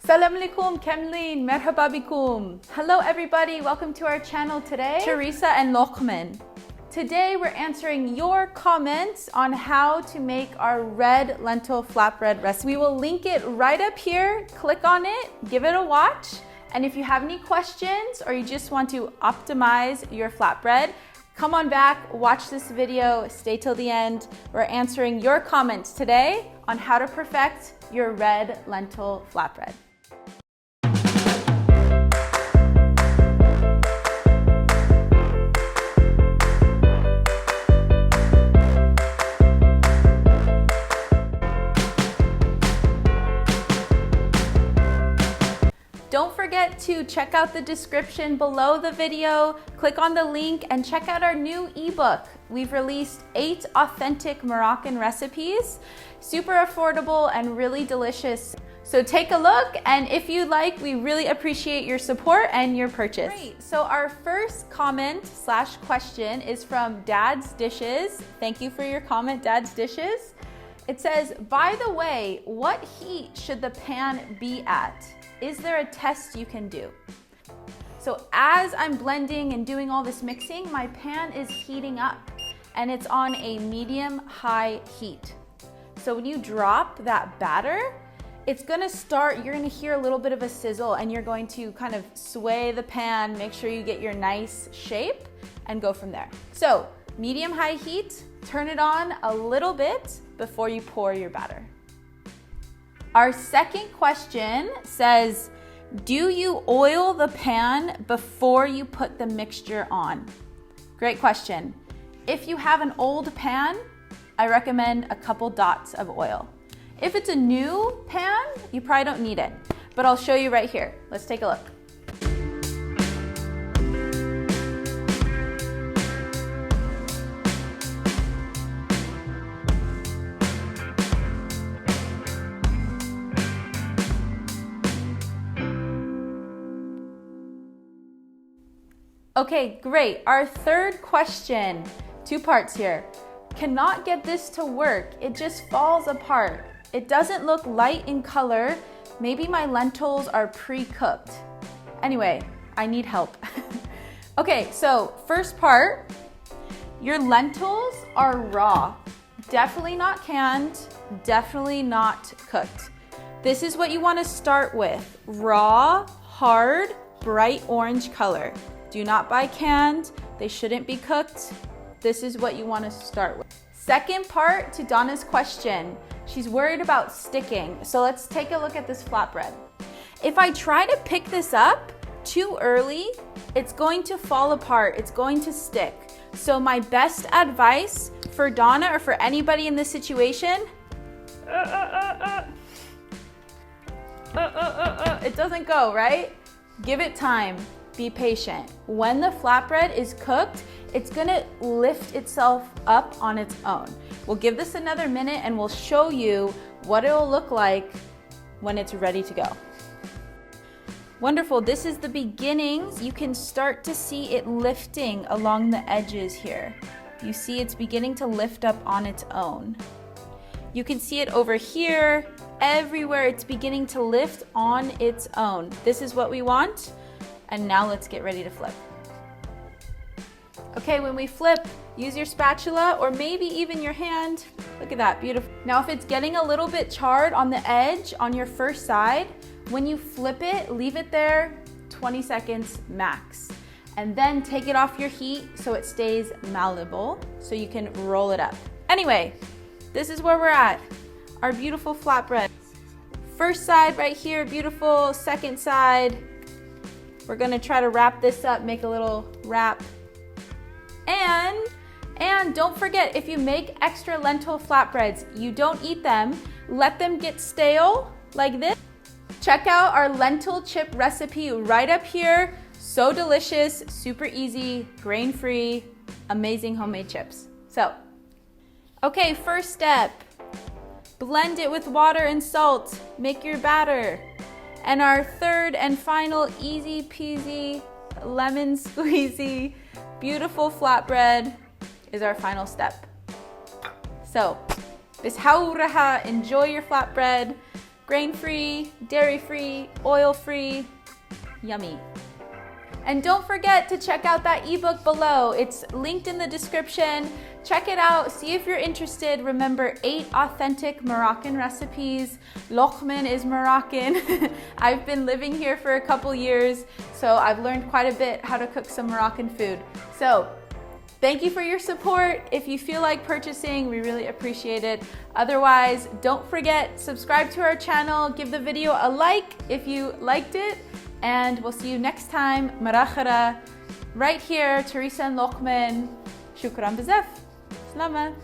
Salam alaikum, Kamleen, merhaba bikum. Hello everybody, welcome to our channel today. Teresa and Lokmane. Today we're answering your comments on how to make our red lentil flatbread recipe. We will link it right up here. Click on it, give it a watch. And if you have any questions or you just want to optimize your flatbread, come on back, watch this video, stay till the end. We're answering your comments today on how to perfect your red lentil flatbread. Don't forget to check out the description below the video, click on the link and check out our new ebook. We've released 8 authentic Moroccan recipes, super affordable and really delicious. So take a look, and if you like, we really appreciate your support and your purchase. Great. So our first comment / question is from Dad's Dishes. Thank you for your comment, Dad's Dishes. It says, by the way, what heat should the pan be at? Is there a test you can do? So as I'm blending and doing all this mixing, my pan is heating up and it's on a medium-high heat. So when you drop that batter, it's gonna start, you're gonna hear a little bit of a sizzle and you're going to kind of sway the pan, make sure you get your nice shape and go from there. So medium-high heat, turn it on a little bit before you pour your batter. Our second question says, do you oil the pan before you put the mixture on? Great question. If you have an old pan, I recommend a couple dots of oil. If it's a new pan, you probably don't need it, but I'll show you right here. Let's take a look. Okay, great. Our third question, 2 parts here. Cannot get this to work. It just falls apart. It doesn't look light in color. Maybe my lentils are pre-cooked. Anyway, I need help. Okay, so first part, your lentils are raw. Definitely not canned, definitely not cooked. This is what you want to start with. Raw, hard, bright orange color. Do not buy canned, they shouldn't be cooked. This is what you want to start with. Second part to Donna's question. She's worried about sticking. So let's take a look at this flatbread. If I try to pick this up too early, it's going to fall apart, it's going to stick. So my best advice for Donna or for anybody in this situation, it doesn't go, right? Give it time. Be patient. When the flatbread is cooked, it's gonna lift itself up on its own. We'll give this another minute and we'll show you what it'll look like when it's ready to go. Wonderful, this is the beginnings. You can start to see it lifting along the edges here. You see it's beginning to lift up on its own. You can see it over here, everywhere it's beginning to lift on its own. This is what we want. And now let's get ready to flip. Okay, when we flip, use your spatula or maybe even your hand. Look at that, beautiful. Now if it's getting a little bit charred on the edge on your first side, when you flip it, leave it there 20 seconds max. And then take it off your heat so it stays malleable so you can roll it up. Anyway, this is where we're at. Our beautiful flatbread. First side right here, beautiful. Second side. We're gonna try to wrap this up, make a little wrap. And don't forget, if you make extra lentil flatbreads, you don't eat them, let them get stale like this. Check out our lentil chip recipe right up here. So delicious, super easy, grain-free, amazing homemade chips. So, okay, first step, blend it with water and salt, make your batter. And our third and final easy peasy, lemon squeezy, beautiful flatbread is our final step. So, bishauraha, enjoy your flatbread. grain-free, dairy-free, oil-free, yummy. And don't forget to check out that ebook below. It's linked in the description. Check it out, see if you're interested. Remember, 8 authentic Moroccan recipes. Lokmane is Moroccan. I've been living here for a couple years, so I've learned quite a bit how to cook some Moroccan food. So, thank you for your support. If you feel like purchasing, we really appreciate it. Otherwise, don't forget, subscribe to our channel, give the video a like if you liked it, and we'll see you next time. Marakhara, right here, Teresa and Lokmane. Shukran b'zef. Salama.